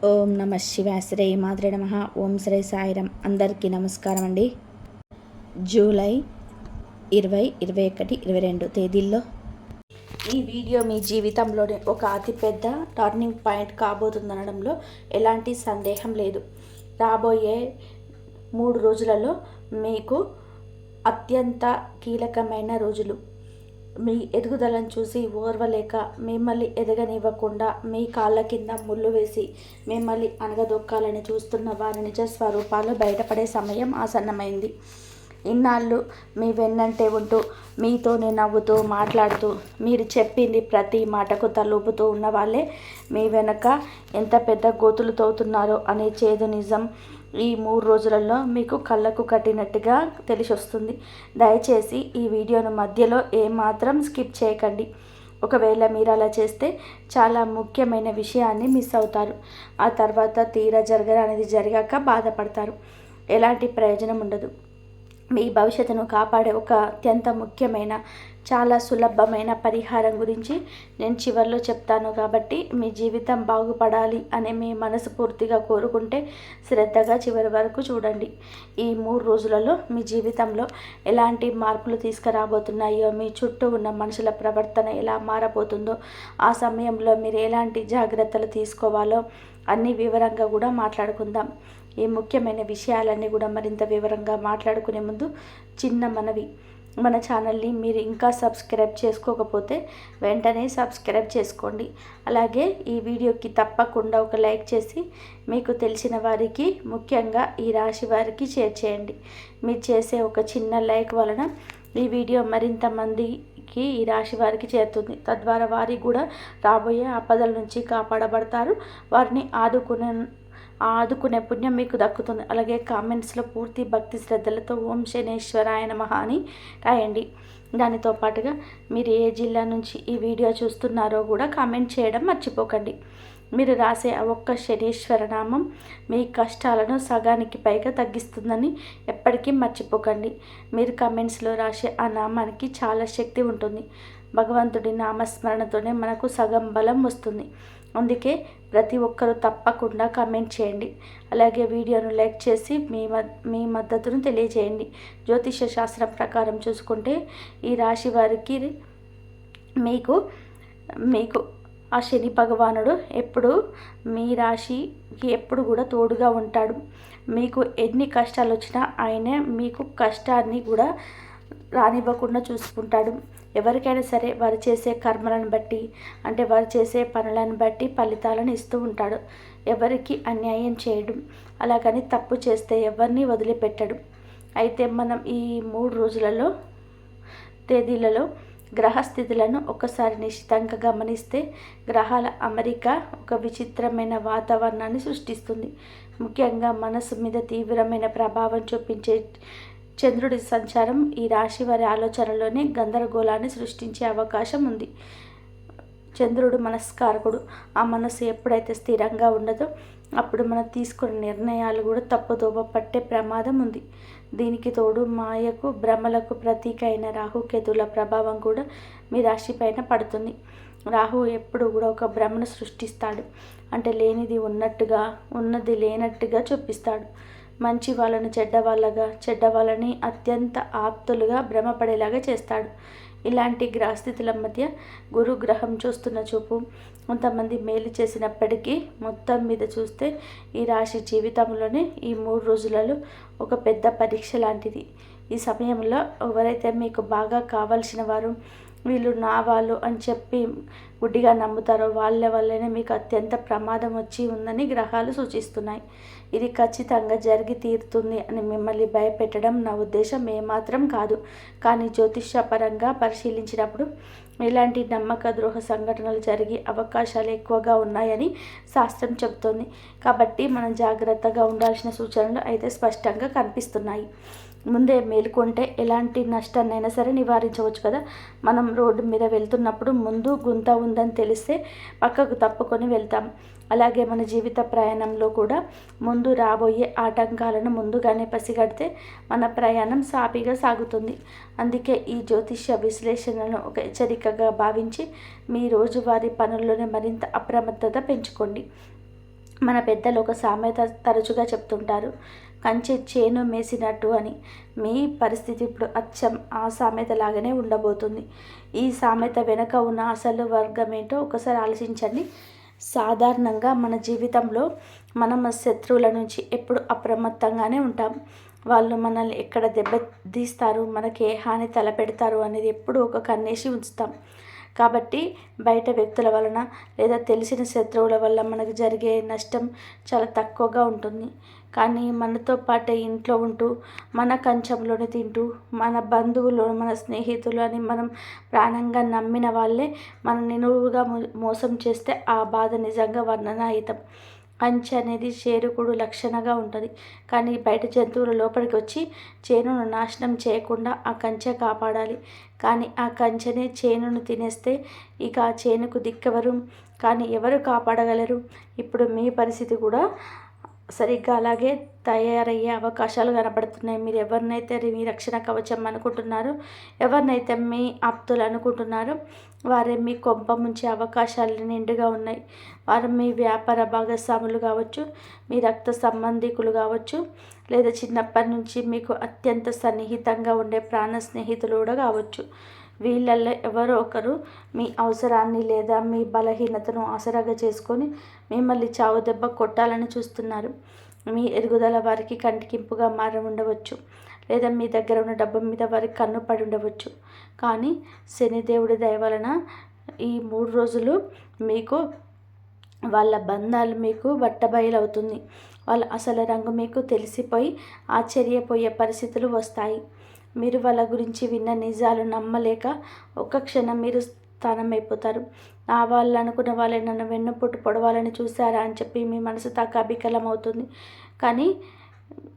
ఓం నమ శివాయ. శ్రీ మాత్రే నమః. ఓం శ్రీ సాయిరం. అందరికీ నమస్కారం అండి. జూలై 20, 21, 22 తేదీల్లో ఈ వీడియో మీ జీవితంలోనే ఒక అతిపెద్ద టర్నింగ్ పాయింట్ కాబోతుందనడంలో ఎలాంటి సందేహం లేదు. రాబోయే 3 రోజులలో మీకు అత్యంత కీలకమైన రోజులు. మీ ఎదుగుదలను చూసి ఓర్వలేక మిమ్మల్ని ఎదగనివ్వకుండా మీ కాళ్ళ కింద ముళ్ళు వేసి మిమ్మల్ని అణగదొక్కాలని చూస్తున్న వారి నిజ స్వరూపాలు బయటపడే సమయం ఆసన్నమైంది. ఇన్నాళ్ళు మీ వెన్నంటే ఉంటూ మీతోనే నవ్వుతూ మాట్లాడుతూ మీరు చెప్పింది ప్రతి మాటకు తలూపుతూ ఉన్న వాళ్ళే మీ వెనక ఎంత పెద్ద గోతులు తవ్వుతున్నారో అనే చేదు నిజం ఈ 3 రోజులలో మీకు కళ్ళకు కట్టినట్టుగా తెలిసొస్తుంది. దయచేసి ఈ వీడియోను మధ్యలో ఏమాత్రం స్కిప్ చేయకండి. ఒకవేళ మీరు అలా చేస్తే చాలా ముఖ్యమైన విషయాన్ని మిస్ అవుతారు. ఆ తర్వాత తీరా జరగనిది జరిగాక బాధపడతారు. ఎలాంటి ప్రయోజనం ఉండదు. మీ భవిష్యత్తును కాపాడే ఒక అత్యంత ముఖ్యమైన చాలా సులభమైన పరిహారం గురించి నేను చివరిలో చెప్తాను. కాబట్టి మీ జీవితం బాగుపడాలి అని మీ మనసు పూర్తిగా కోరుకుంటే శ్రద్ధగా చివరి వరకు చూడండి. ఈ 3 రోజులలో మీ జీవితంలో ఎలాంటి మార్పులు తీసుకురాబోతున్నాయో, మీ చుట్టూ ఉన్న మనుషుల ప్రవర్తన ఎలా మారబోతుందో, ఆ సమయంలో మీరు ఎలాంటి జాగ్రత్తలు తీసుకోవాలో అన్ని వివరంగా కూడా మాట్లాడుకుందాం. ఈ ముఖ్యమైన విషయాలన్నీ కూడా మరింత వివరంగా మాట్లాడుకునే ముందు చిన్న మనవి. మన ఛానల్ని మీరు ఇంకా సబ్స్క్రైబ్ చేసుకోకపోతే వెంటనే సబ్స్క్రైబ్ చేసుకోండి. అలాగే ఈ వీడియోకి తప్పకుండా ఒక లైక్ చేసి మీకు తెలిసిన వారికి, ముఖ్యంగా ఈ రాశి వారికి షేర్ చేయండి. మీరు చేసే ఒక చిన్న లైక్ వలన ఈ వీడియో మరింత మందికి ఈ రాశి వారికి చేరుతుంది. తద్వారా వారికి కూడా రాబోయే ఆపదల నుంచి కాపాడబడతారు. వారిని ఆదుకునే పుణ్యం మీకు దక్కుతుంది. అలాగే కామెంట్స్లో పూర్తి భక్తి శ్రద్ధలతో ఓం శనేశ్వరాయ నమః అని రాయండి. దానితో పాటుగా మీరు ఏ జిల్లా నుంచి ఈ వీడియో చూస్తున్నారో కూడా కామెంట్ చేయడం మర్చిపోకండి. మీరు రాసే ఒక్క శనీశ్వర నామం మీ కష్టాలను సగానికి పైగా తగ్గిస్తుందని ఎప్పటికీ మర్చిపోకండి. మీరు కామెంట్స్లో రాసే ఆ నామానికి చాలా శక్తి ఉంటుంది. భగవంతుడి నామస్మరణతోనే మనకు సగం బలం వస్తుంది. అందుకే ప్రతి ఒక్కరూ తప్పకుండా కామెంట్ చేయండి. అలాగే వీడియోను లైక్ చేసి మీ మద్దతును తెలియజేయండి. జ్యోతిష శాస్త్రం ప్రకారం చూసుకుంటే ఈ రాశి వారికి మీకు ఆ శని భగవానుడు ఎప్పుడు మీ రాశికి ఎప్పుడు కూడా తోడుగా ఉంటాడు. మీకు ఎన్ని కష్టాలు వచ్చినా ఆయనే మీకు కష్టాన్ని కూడా రానివ్వకుండా చూసుకుంటాడు. ఎవరికైనా సరే వారు చేసే కర్మలను బట్టి, అంటే వారు చేసే పనులను బట్టి ఫలితాలను ఇస్తూ ఉంటాడు. ఎవరికి అన్యాయం చేయడం, అలాగని తప్పు చేస్తే ఎవరిని వదిలిపెట్టడు. అయితే మనం ఈ 3 తేదీలలో గ్రహస్థితులను ఒక్కసారి నిశ్చితంగా గమనిస్తే గ్రహాల అమరిక ఒక విచిత్రమైన వాతావరణాన్ని సృష్టిస్తుంది. ముఖ్యంగా మనసు మీద తీవ్రమైన ప్రభావం చూపించే చంద్రుడి సంచారం ఈ రాశి వారి ఆలోచనలోనే గందరగోళాన్ని సృష్టించే అవకాశం ఉంది. చంద్రుడు మనస్కారకుడు. ఆ మనసు ఎప్పుడైతే స్థిరంగా ఉండదో అప్పుడు మనం తీసుకునే నిర్ణయాలు కూడా తప్పుదోవ పట్టే ప్రమాదం ఉంది. దీనికి తోడు మాయకు, భ్రమలకు ప్రతీక అయిన రాహుకేతుల ప్రభావం కూడా మీ రాశి పైన పడుతుంది. రాహు ఎప్పుడు కూడా ఒక భ్రమను సృష్టిస్తాడు. అంటే లేనిది ఉన్నట్టుగా, ఉన్నది లేనట్టుగా చూపిస్తాడు. మంచి వాళ్ళను చెడ్డవాళ్ళగా, చెడ్డవాళ్ళని అత్యంత ఆప్తులుగా భ్రమపడేలాగా చేస్తాడు. ఇలాంటి గ్రహస్థితుల మధ్య గురు గ్రహం చూస్తున్న చూపు కొంతమంది మేలు చేసినప్పటికీ మొత్తం మీద చూస్తే ఈ రాశి జీవితంలోనే ఈ 3 రోజులలో ఒక పెద్ద పరీక్ష లాంటిది. ఈ సమయంలో ఎవరైతే మీకు బాగా కావాల్సిన వారు, వీళ్ళు నా వాళ్ళు అని చెప్పి గుడ్డిగా నమ్ముతారో వాళ్ళ వల్లనే మీకు అత్యంత ప్రమాదం వచ్చి ఉందని గ్రహాలు సూచిస్తున్నాయి. ఇది ఖచ్చితంగా జరిగి తీరుతుంది అని మిమ్మల్ని భయపెట్టడం నా ఉద్దేశం ఏమాత్రం కాదు. కానీ జ్యోతిష్యపరంగా పరిశీలించినప్పుడు ఇలాంటి నమ్మక ద్రోహ సంఘటనలు జరిగే అవకాశాలు ఎక్కువగా ఉన్నాయని శాస్త్రం చెబుతోంది. కాబట్టి మనం జాగ్రత్తగా ఉండాల్సిన సూచనలు అయితే స్పష్టంగా కనిపిస్తున్నాయి. ముందే మేలుకుంటే ఎలాంటి నష్టాన్నైనా సరే నివారించవచ్చు కదా. మనం రోడ్డు మీద వెళ్తున్నప్పుడు ముందు గుంత ఉందని తెలిస్తే పక్కకు తప్పుకొని వెళ్తాం. అలాగే మన జీవిత ప్రయాణంలో కూడా ముందు రాబోయే ఆటంకాలను ముందుగానే పసిగడితే మన ప్రయాణం సాఫీగా సాగుతుంది. అందుకే ఈ జ్యోతిష్య విశ్లేషణను ఒక హెచ్చరికగా భావించి మీ రోజువారీ పనుల్లోనే మరింత అప్రమత్తత పెంచుకోండి. మన పెద్దలు ఒక సామెత తరచుగా చెప్తుంటారు, కంచె చేను మేసినట్టు అని. మీ పరిస్థితి ఇప్పుడు అచ్చం ఆ సామెత లాగానే ఉండబోతుంది. ఈ సామెత వెనుక ఉన్న అసలు వర్గం ఏంటో ఒకసారి ఆలోచించండి. సాధారణంగా మన జీవితంలో మనం శత్రువుల నుంచి ఎప్పుడు అప్రమత్తంగానే ఉంటాం. వాళ్ళు మనల్ని ఎక్కడ దెబ్బతీస్తారు, మనకి ఏ హాని తలపెడతారు అనేది ఎప్పుడు ఒక కన్నేసి ఉంచుతాం. కాబట్టి బయట వ్యక్తుల వలన లేదా తెలిసిన శత్రువుల వల్ల మనకు జరిగే నష్టం చాలా తక్కువగా ఉంటుంది. కానీ మనతో పాటే ఇంట్లో ఉంటూ, మన కంచంలోనే తింటూ, మన బంధువులు, మన స్నేహితులు అని మనం ప్రాణంగా నమ్మిన వాళ్ళే మన నిలువుగా మోసం చేస్తే ఆ బాధ నిజంగా వర్ణనాతీతం. కంచె అనేది చేరుకుడు లక్షణంగా ఉంటుంది. కానీ బయట జంతువులు లోపలికి వచ్చి చేనును నాశనం చేయకుండా ఆ కంచె కాపాడాలి. కానీ ఆ కంచెనే చేనును తినేస్తే ఇక ఆ చేనుకు దిక్కెవరు? కానీ ఎవరు కాపాడగలరు? ఇప్పుడు మీ పరిస్థితి కూడా సరిగ్గా అలాగే తయారయ్యే అవకాశాలు కనబడుతున్నాయి. మీరు ఎవరినైతే మీ రక్షణ కవచం అనుకుంటున్నారో, ఎవరినైతే మీ ఆప్తులు అనుకుంటున్నారో, వారే మీ కొంప ముంచే అవకాశాలు నిండుగా ఉన్నాయి. వారు మీ వ్యాపార భాగస్వాములు కావచ్చు, మీ రక్త సంబంధికులు కావచ్చు, లేదా చిన్నప్పటి నుంచి మీకు అత్యంత సన్నిహితంగా ఉండే ప్రాణ స్నేహితులు కూడా కావచ్చు. వీళ్ళల్లో ఎవరో ఒకరు మీ అవసరాన్ని లేదా మీ బలహీనతను ఆసరాగా చేసుకొని మిమ్మల్ని చావు దెబ్బ కొట్టాలని చూస్తున్నారు. మీ ఎదుగుదల వారికి కంటికింపుగా మారి ఉండవచ్చు, లేదా మీ దగ్గర ఉన్న డబ్బు మీద వారికి కన్ను పడి ఉండవచ్చు. కానీ శనిదేవుడి దయ వలన ఈ 3 రోజులు మీకు వాళ్ళ బంధాలు మీకు బట్టబయలవుతుంది. వాళ్ళ అసలు రంగు మీకు తెలిసిపోయి ఆశ్చర్యపోయే పరిస్థితులు వస్తాయి. మీరు వాళ్ళ గురించి విన్న నిజాలు నమ్మలేక ఒక్క క్షణం మీరు స్థానమైపోతారు. నా వాళ్ళు అనుకున్న వాళ్ళే నన్ను వెన్నుపోటు పొడవాలని చూశారా అని చెప్పి మీ మనసు తాకాబికలం అవుతుంది. కానీ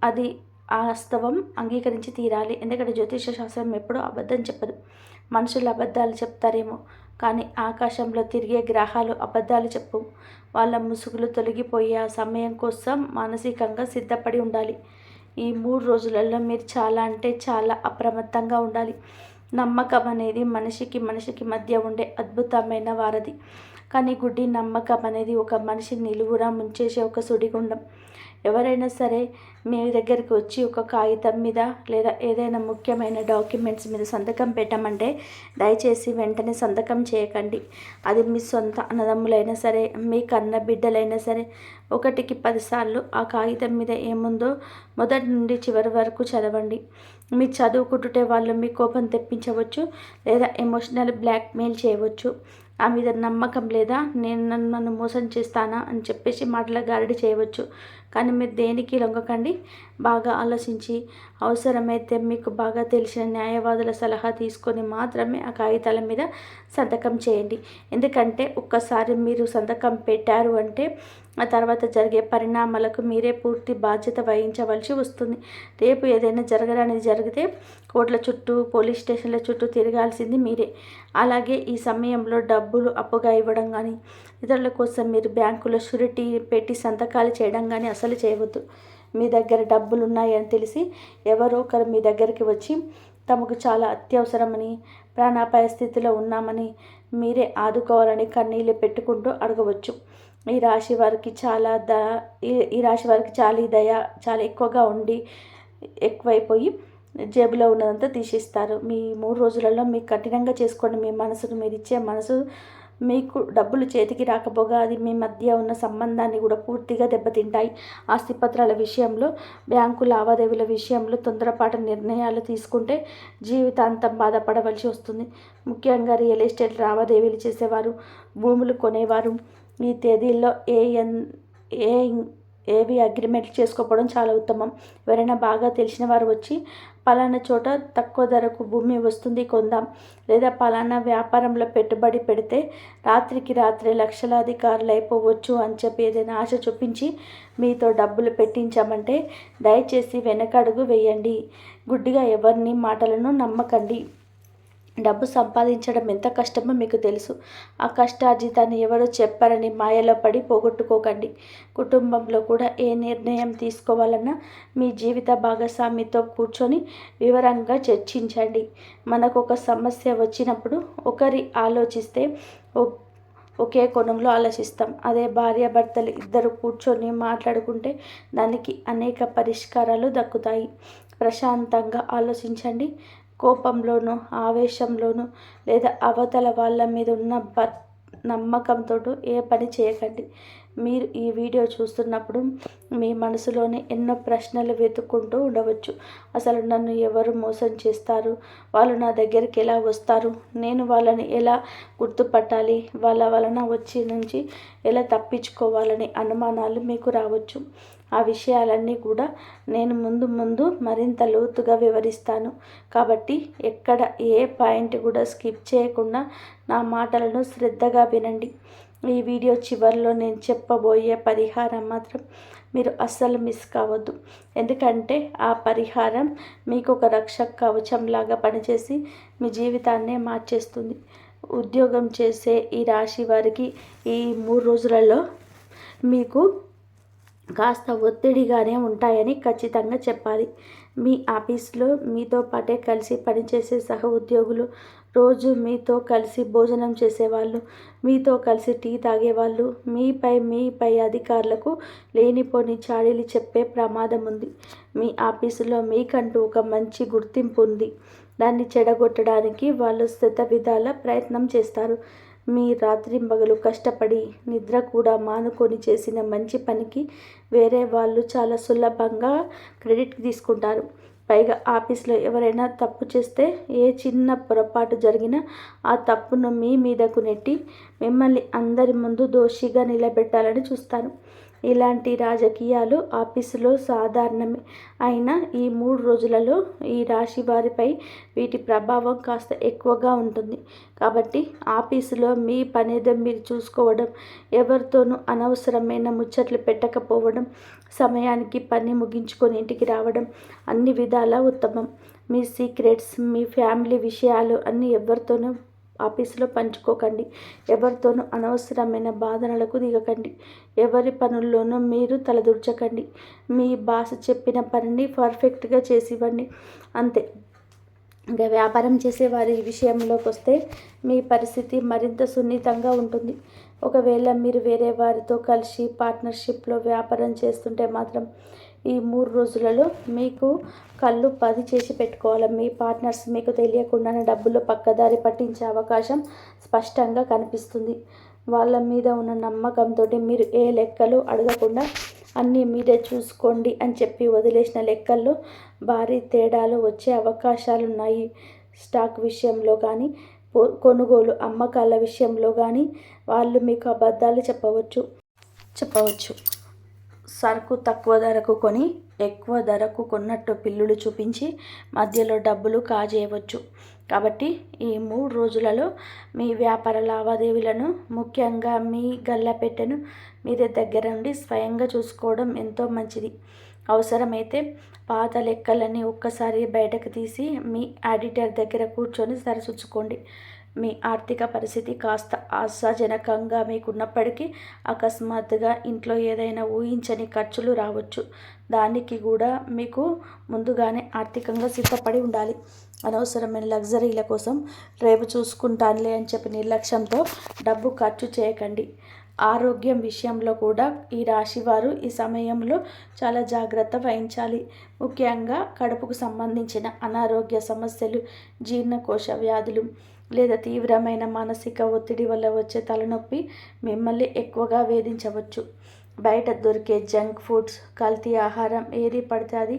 అది వాస్తవం అంగీకరించి తీరాలి. ఎందుకంటే జ్యోతిష శాస్త్రం ఎప్పుడూ అబద్ధం చెప్పదు. మనుషులు అబద్ధాలు చెప్తారేమో, కానీ ఆకాశంలో తిరిగే గ్రహాలు అబద్ధాలు చెప్పు. వాళ్ళ ముసుగులు తొలగిపోయే ఆ సమయం కోసం మానసికంగా సిద్ధపడి ఉండాలి. ఈ 3 రోజులలో మీరు చాలా అంటే చాలా అప్రమత్తంగా ఉండాలి. నమ్మకం అనేది మనిషికి మధ్య ఉండే అద్భుతమైన వారధి. కానీ గుడ్డి నమ్మకం అనేది ఒక మనిషిని నిలువురా ముంచేసే ఒక సుడిగుండం. ఎవరైనా సరే మీ దగ్గరికి వచ్చి ఒక కాగితం మీద లేదా ఏదైనా ముఖ్యమైన డాక్యుమెంట్స్ మీద సంతకం పెట్టమంటే దయచేసి వెంటనే సంతకం చేయకండి. అది మీ సొంత అన్నదమ్ములైనా సరే, మీ కన్న బిడ్డలైనా సరే, 1కి 10 సార్లు ఆ కాగితం మీద ఏముందో మొదటి నుండి చివరి వరకు చదవండి. మీ చదువుకుంటుంటే వాళ్ళు మీ కోపం తెప్పించవచ్చు, లేదా ఎమోషనల్ బ్లాక్మెయిల్ చేయవచ్చు. ఆ మీద నమ్మకం లేదా నన్ను మోసం చేస్తానా అని చెప్పేసి మాటల గారడి చేయవచ్చు. కానీ మీరు దేనికి లొంగకండి. బాగా ఆలోచించి అవసరమైతే మీకు బాగా తెలిసిన న్యాయవాదుల సలహా తీసుకొని మాత్రమే ఆ కాగితాల మీద సంతకం చేయండి. ఎందుకంటే ఒక్కసారి మీరు సంతకం పెట్టారు అంటే ఆ తర్వాత జరిగే పరిణామాలకు మీరే పూర్తి బాధ్యత వహించవలసి వస్తుంది. రేపు ఏదైనా జరగడానికి జరిగితే కోర్టుల చుట్టూ, పోలీస్ స్టేషన్ల చుట్టూ తిరగాల్సింది మీరే. అలాగే ఈ సమయంలో డబ్బులు అప్పుగా ఇవ్వడం కానీ, ఇతరుల కోసం మీరు బ్యాంకులో షూరిటీ పెట్టి సంతకాలు చేయడం కానీ అసలు చేయవద్దు. మీ దగ్గర డబ్బులు ఉన్నాయని తెలిసి ఎవరో ఒకరు మీ దగ్గరికి వచ్చి తమకు చాలా అత్యవసరమని, ప్రాణాపాయ స్థితిలో ఉన్నామని, మీరే ఆదుకోవాలని కన్నీళ్ళు పెట్టుకుంటూ అడగవచ్చు. ఈ రాశి వారికి చాలా దయ చాలా ఎక్కువగా ఉండి ఎక్కువైపోయి జేబులో ఉన్నదంతా తీసిస్తారు. మీ 3 రోజులలో మీకు కఠినంగా చేసుకోండి. మీ మనసును, మీరు ఇచ్చే మనసు మీకు డబ్బులు చేతికి రాకపోగా అది మీ మధ్య ఉన్న సంబంధాన్ని కూడా పూర్తిగా దెబ్బతింటాయి. ఆస్తిపత్రాల విషయంలో, బ్యాంకు లావాదేవీల విషయంలో తొందరపాటు నిర్ణయాలు తీసుకుంటే జీవితాంతం బాధపడవలసి వస్తుంది. ముఖ్యంగా రియల్ ఎస్టేట్ లావాదేవీలు చేసేవారు, భూములు కొనేవారు ఈ తేదీల్లో ఏవి అగ్రిమెంట్లు చేసుకోవడం చాలా ఉత్తమం. ఎవరైనా బాగా తెలిసిన వారు వచ్చి పలానా చోట తక్కువ ధరకు భూమి వస్తుంది కొందాం, లేదా పలానా వ్యాపారంలో పెట్టుబడి పెడితే రాత్రికి రాత్రే లక్షలాధికారులు అయిపోవచ్చు అని చెప్పి ఏదైనా ఆశ చూపించి మీతో డబ్బులు పెట్టించామంటే దయచేసి వెనకడుగు వేయండి. గుడ్డిగా ఎవరిని మాటలను నమ్మకండి. డబ్బు సంపాదించడం ఎంత కష్టమో మీకు తెలుసు. ఆ కష్టార్జితాన్ని ఎవరో చెప్పారని మాయలో పడి పోగొట్టుకోకండి. కుటుంబంలో కూడా ఏ నిర్ణయం తీసుకోవాలన్నా మీ జీవిత భాగస్వామితో కూర్చొని వివరంగా చర్చించండి. మనకు ఒక సమస్య వచ్చినప్పుడు ఒకరి ఆలోచిస్తే ఒకే కోణంలో ఆలోచిస్తాం. అదే భార్యాభర్తలు ఇద్దరు కూర్చొని మాట్లాడుకుంటే దానికి అనేక పరిష్కారాలు దక్కుతాయి. ప్రశాంతంగా ఆలోచించండి. కోపంలోనూ ఆవేశంలోనూ లేదా అవతల వాళ్ళ మీద ఉన్న నమ్మకంతో ఏ పని చేయకండి. మీరు ఈ వీడియో చూస్తున్నప్పుడు మీ మనసులోనే ఎన్నో ప్రశ్నలు వెతుక్కుంటూ ఉండవచ్చు. అసలు నన్ను ఎవరు మోసం చేస్తారు? వాళ్ళు నా దగ్గరికి ఎలా వస్తారు? నేను వాళ్ళని ఎలా గుర్తుపట్టాలి? వాళ్ళ వలన వచ్చి నుంచి ఎలా తప్పించుకోవాలని అనుమానాలు మీకు రావచ్చు. ఆ విషయాలన్నీ కూడా నేను ముందు మరింత లోతుగా వివరిస్తాను. కాబట్టి ఎక్కడ ఏ పాయింట్ కూడా స్కిప్ చేయకుండా నా మాటలను శ్రద్ధగా వినండి. ఈ వీడియో చివరిలో నేను చెప్పబోయే పరిహారం మాత్రం మీరు అస్సలు మిస్ కావద్దు. ఎందుకంటే ఆ పరిహారం మీకు ఒక రక్షక కవచంలాగా పనిచేసి మీ జీవితాన్నే మార్చేస్తుంది. ఉద్యోగం చేసే ఈ రాశి వారికి ఈ 3 రోజులలో మీకు కాస్త ఒత్తిడిగానే ఉంటాయని ఖచ్చితంగా చెప్పాలి. మీ ఆఫీస్లో మీతో పాటే కలిసి పనిచేసే సహ ఉద్యోగులు, రోజు మీతో కలిసి భోజనం చేసేవాళ్ళు, మీతో కలిసి టీ తాగేవాళ్ళు మీపై అధికారులకు లేనిపోని చాడీలు చెప్పే ప్రమాదం ఉంది. మీ ఆఫీసులో మీకంటూ ఒక మంచి గుర్తింపు ఉంది. దాన్ని చెడగొట్టడానికి వాళ్ళు శతవిధాల ప్రయత్నం చేస్తారు. మీ రాత్రింబగలు కష్టపడి నిద్ర కూడా మానుకొని చేసిన మంచి పనికి వేరే వాళ్ళు చాలా సులభంగా క్రెడిట్ తీసుకుంటారు. పైగా ఆఫీస్లో ఎవరైనా తప్పు చేస్తే ఏ చిన్న పొరపాటు జరిగినా ఆ తప్పును మీ మీదకు నెట్టి మిమ్మల్ని అందరి ముందు దోషిగా నిలబెట్టాలని చూస్తారు. ఇలాంటి రాజకీయాలు ఆఫీసులో సాధారణమే. అయినా ఈ 3 రోజులలో ఈ రాశి వారిపై వీటి ప్రభావం కాస్త ఎక్కువగా ఉంటుంది. కాబట్టి ఆఫీసులో మీ పనేదో మీరు చూసుకోవడం, ఎవరితోనూ అనవసరమైన ముచ్చట్లు పెట్టకపోవడం, సమయానికి పని ముగించుకొని ఇంటికి రావడం అన్ని విధాలా ఉత్తమం. మీ సీక్రెట్స్, మీ ఫ్యామిలీ విషయాలు అన్నీ ఎవరితోనూ ఆఫీసులో పంచుకోకండి. ఎవరితోనూ అనవసరమైన బాధనలకు దిగకండి. ఎవరి పనుల్లోనూ మీరు తలదూర్చకండి. మీ బాస్ చెప్పిన పనిని పర్ఫెక్ట్గా చేసివ్వండి, అంతే. ఇంకా వ్యాపారం చేసే వారి విషయంలోకి వస్తే మీ పరిస్థితి మరింత సున్నితంగా ఉంటుంది. ఒకవేళ మీరు వేరే వారితో కలిసి పార్ట్నర్షిప్లో వ్యాపారం చేస్తుంటే మాత్రం ఈ 3 రోజులలో మీకు కళ్ళు 10 చేసి పెట్టుకోవాలి. మీ పార్ట్నర్స్ మీకు తెలియకుండానే డబ్బులు పక్కదారి పట్టించే అవకాశం స్పష్టంగా కనిపిస్తుంది. వాళ్ళ మీద ఉన్న నమ్మకంతో మీరు ఏ లెక్కలు అడగకుండా అన్నీ మీరే చూసుకోండి అని చెప్పి వదిలేసిన లెక్కల్లో భారీ తేడాలు వచ్చే అవకాశాలున్నాయి. స్టాక్ విషయంలో కానీ, కొనుగోలు అమ్మకాల విషయంలో కానీ వాళ్ళు మీకు అబద్ధాలు చెప్పవచ్చు. సరుకు తక్కువ ధరకు కొని ఎక్కువ ధరకు కొన్నట్టు పిల్లులు చూపించి మధ్యలో డబ్బులు కాజేయవచ్చు. కాబట్టి ఈ 3 రోజులలో మీ వ్యాపార లావాదేవీలను, ముఖ్యంగా మీ గల్లాపెట్టెను మీరే దగ్గర నుండి స్వయంగా చూసుకోవడం ఎంతో మంచిది. అవసరమైతే పాత లెక్కలన్నీ ఒక్కసారి బయటకు తీసి మీ ఆడిటర్ దగ్గర కూర్చొని సరిచూసుకోండి. మీ ఆర్థిక పరిస్థితి కాస్త ఆశాజనకంగా మీకున్నప్పటికీ అకస్మాత్తుగా ఇంట్లో ఏదైనా ఊహించని ఖర్చులు రావచ్చు. దానికి కూడా మీకు ముందుగానే ఆర్థికంగా సిద్ధపడి ఉండాలి. అనవసరమైన లగ్జరీల కోసం రేపు చూసుకుంటానులే అని చెప్పి నిర్లక్ష్యంతో డబ్బు ఖర్చు చేయకండి. ఆరోగ్యం విషయంలో కూడా ఈ రాశివారు ఈ సమయంలో చాలా జాగ్రత్త వహించాలి. ముఖ్యంగా కడుపుకు సంబంధించిన అనారోగ్య సమస్యలు, జీర్ణకోశ వ్యాధులు లేదా తీవ్రమైన మానసిక ఒత్తిడి వల్ల వచ్చే తలనొప్పి మిమ్మల్ని ఎక్కువగా వేధించవచ్చు. బయట దొరికే జంక్ ఫుడ్స్, కల్తీ ఆహారం ఏది పడితే అది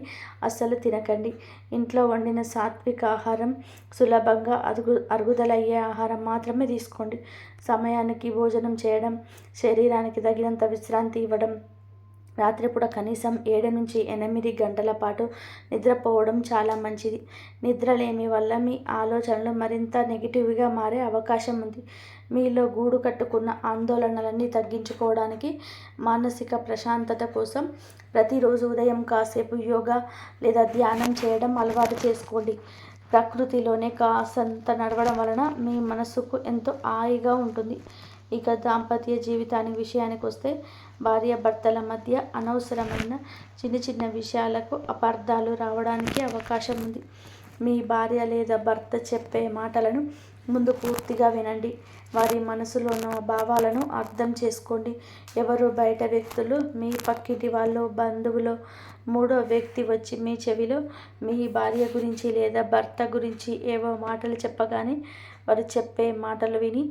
అస్సలు తినకండి. ఇంట్లో వండిన సాత్విక ఆహారం, సులభంగా అరుగుదలయ్యే ఆహారం మాత్రమే తీసుకోండి. సమయానికి భోజనం చేయడం, శరీరానికి తగినంత విశ్రాంతి ఇవ్వడం, రాత్రిపూట కనీసం 7 నుంచి 8 గంటల పాటు నిద్రపోవడం చాలా మంచిది. నిద్రలేమి వల్ల మీ ఆలోచనలు మరింత నెగిటివ్గా మారే అవకాశం ఉంది. మీలో గూడు కట్టుకున్న ఆందోళనలన్నీ తగ్గించుకోవడానికి, మానసిక ప్రశాంతత కోసం ప్రతిరోజు ఉదయం కాసేపు యోగా లేదా ధ్యానం చేయడం అలవాటు చేసుకోండి. ప్రకృతిలోనే కాసంత నడవడం వలన మీ మనసుకు ఎంతో హాయిగా ఉంటుంది. ఇక దాంపత్య జీవితానికి విషయానికి వస్తే భార్యాభర్తల మధ్య అనవసరమైన చిన్న విషయాలకు అపార్థాలు రావడానికి అవకాశం ఉంది. మీ భార్య లేదా భర్త చెప్పే మాటలను ముందు పూర్తిగా వినండి. వారి మనసులో ఉన్న భావాలను అర్థం చేసుకోండి. ఎవరు బయట వ్యక్తులు, మీ పక్కింటి వాళ్ళు, బంధువులు, మూడో వ్యక్తి వచ్చి మీ చెవిలో మీ భార్య గురించి లేదా భర్త గురించి ఏవో మాటలు చెప్పగానే వారు చెప్పే మాటలు విని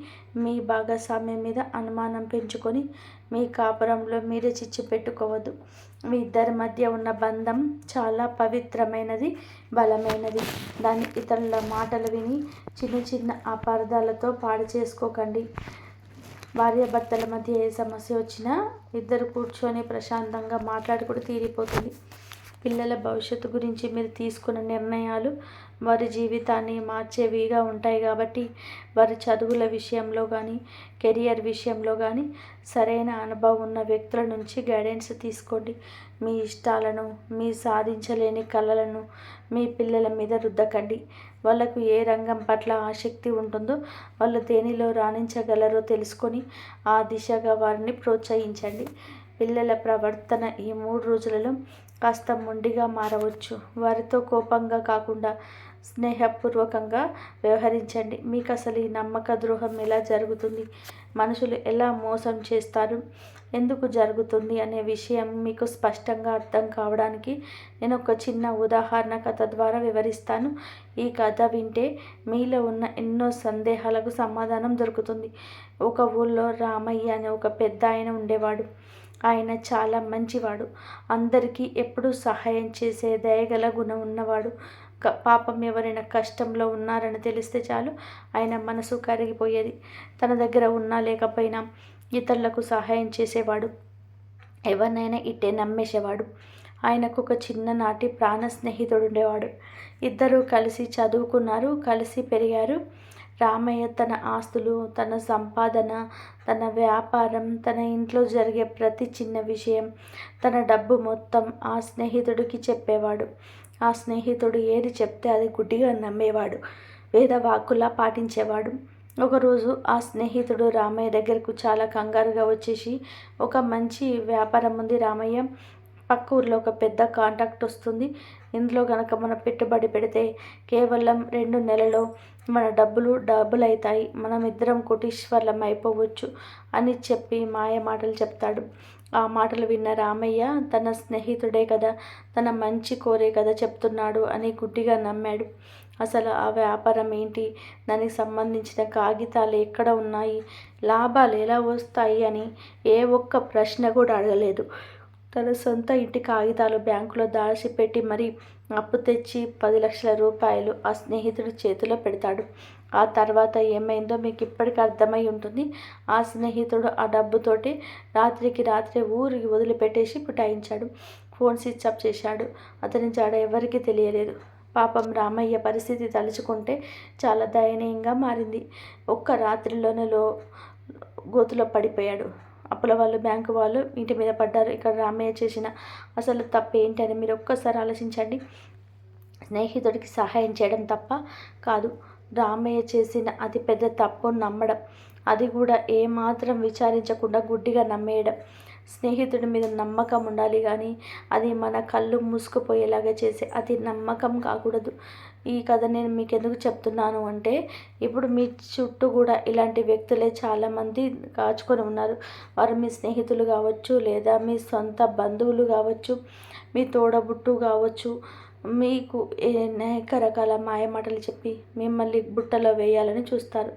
మీ భాగస్వామ్యం మీద అనుమానం పెంచుకొని మీ కాపురంలో మీరే చిచ్చు పెట్టుకోవద్దు. మీ ఇద్దరి మధ్య ఉన్న బంధం చాలా పవిత్రమైనది, బలమైనది. దాన్ని ఇతరుల మాటలు విని చిన్న చిన్న అపార్థాలతో పాడు చేసుకోకండి. భార్యాభర్తల మధ్య ఏ సమస్య వచ్చినా ఇద్దరు కూర్చొని ప్రశాంతంగా మాట్లాడుకుంటూ తీరిపోతుంది. పిల్లల భవిష్యత్తు గురించి మీరు తీసుకున్న నిర్ణయాలు వారి జీవితాన్ని మార్చేవిగా ఉంటాయి కాబట్టి వారి చదువుల విషయంలో కానీ, కెరియర్ విషయంలో కానీ సరైన అనుభవం ఉన్న వ్యక్తుల నుంచి గైడెన్స్ తీసుకోండి. మీ ఇష్టాలను, మీ సాధించలేని కళలను మీ పిల్లల మీద రుద్దకండి. వాళ్ళకు ఏ రంగం పట్ల ఆసక్తి ఉంటుందో, వాళ్ళు దేనిలో రాణించగలరో తెలుసుకొని ఆ దిశగా వారిని ప్రోత్సహించండి. పిల్లల ప్రవర్తన ఈ 3 రోజులలో కాస్త మొండిగా మారవచ్చు. వారితో కోపంగా కాకుండా స్నేహపూర్వకంగా వ్యవహరించండి. మీకు అసలు ఈ నమ్మక ద్రోహం ఎలా జరుగుతుంది, మనుషులు ఎలా మోసం చేస్తారు, ఎందుకు జరుగుతుంది అనే విషయం మీకు స్పష్టంగా అర్థం కావడానికి నేను ఒక చిన్న ఉదాహరణ కథ ద్వారా వివరిస్తాను. ఈ కథ వింటే మీలో ఉన్న ఎన్నో సందేహాలకు సమాధానం దొరుకుతుంది. ఒక ఊళ్ళో రామయ్య అనే ఒక పెద్ద ఆయన ఉండేవాడు. ఆయన చాలా మంచివాడు. అందరికీ ఎప్పుడూ సహాయం చేసే దయగల గుణం ఉన్నవాడు. పాపం ఎవరైనా కష్టంలో ఉన్నారని తెలిస్తే చాలు ఆయన మనసు కరిగిపోయేది. తన దగ్గర ఉన్నా లేకపోయినా ఇతరులకు సహాయం చేసేవాడు. ఎవరినైనా ఇట్టే నమ్మేసేవాడు. ఆయనకు ఒక చిన్ననాటి ప్రాణ స్నేహితుడు ఉండేవాడు. ఇద్దరూ కలిసి చదువుకున్నారు, కలిసి పెరిగారు. రామయ్య తన ఆస్తులు, తన సంపాదన, తన వ్యాపారం, తన ఇంట్లో జరిగే ప్రతి చిన్న విషయం, తన డబ్బు మొత్తం ఆ స్నేహితుడికి చెప్పేవాడు. ఆ స్నేహితుడు ఏది చెప్తే అది గుడ్డిగా నమ్మేవాడు, వేదవాక్కులా పాటించేవాడు. ఒకరోజు ఆ స్నేహితుడు రామయ్య దగ్గరకు చాలా కంగారుగా వచ్చేసి, ఒక మంచి వ్యాపారం ఉంది రామయ్య, పక్క ఊర్లో ఒక పెద్ద కాంట్రాక్ట్ వస్తుంది. ఇందులో కనుక మనం పెట్టుబడి పెడితే కేవలం 2 నెలల్లో మన డబ్బులు అవుతాయి, మనం ఇద్దరం కోటీశ్వర్లం అయిపోవచ్చు అని చెప్పి మాయ మాటలు చెప్తాడు. ఆ మాటలు విన్న రామయ్య తన స్నేహితుడే కదా, తన మంచి కోరే కదా చెప్తున్నాడు అని గుడ్డిగా నమ్మాడు. అసలు ఆ వ్యాపారం ఏంటి, దానికి సంబంధించిన కాగితాలు ఎక్కడ ఉన్నాయి, లాభాలు ఎలా వస్తాయి అని ఏ ఒక్క ప్రశ్న కూడా అడగలేదు. తన సొంత ఇంటి కాగితాలు బ్యాంకులో దాచిపెట్టి మరీ అప్పు తెచ్చి 10 లక్షల రూపాయలు ఆ స్నేహితుడి చేతిలో పెడతాడు. ఆ తర్వాత ఏమైందో మీకు ఇప్పటికీ అర్థమై ఉంటుంది. ఆ స్నేహితుడు ఆ డబ్బుతోటి రాత్రికి రాత్రే ఊరికి వదిలిపెట్టేసి పుటాయించాడు. ఫోన్ స్విచ్ ఆఫ్ చేశాడు. అతని జాడ ఎవరికీ తెలియలేదు. పాపం రామయ్య పరిస్థితి తలుచుకుంటే చాలా దయనీయంగా మారింది. ఒక్క రాత్రిలోనే గోతులో పడిపోయాడు. అప్పుల వాళ్ళు, బ్యాంకు వాళ్ళు ఇంటి మీద పడ్డారు. ఇక్కడ రామయ్య చేసిన అసలు తప్పు ఏంటి అని మీరు ఒక్కసారి ఆలోచించండి. స్నేహితుడికి సహాయం చేయడం తప్ప కాదు, రామయ్య చేసిన అతి పెద్ద తప్పు నమ్మడం, అది కూడా ఏమాత్రం విచారించకుండా గుడ్డిగా నమ్మేయడం. స్నేహితుడి మీద నమ్మకం ఉండాలి కానీ అది మన కళ్ళు మూసుకుపోయేలాగా చేసే అది నమ్మకం కాకూడదు. ఈ కథ నేను మీకు ఎందుకు చెప్తున్నాను అంటే, ఇప్పుడు మీ చుట్టూ కూడా ఇలాంటి వ్యక్తులే చాలామంది కాచుకొని ఉన్నారు. వారు మీ స్నేహితులు కావచ్చు, లేదా మీ సొంత బంధువులు కావచ్చు, మీ తోడబుట్టు కావచ్చు. మీకు అనేక రకాల మాయమాటలు చెప్పి మిమ్మల్ని బుట్టలో వేయాలని చూస్తారు.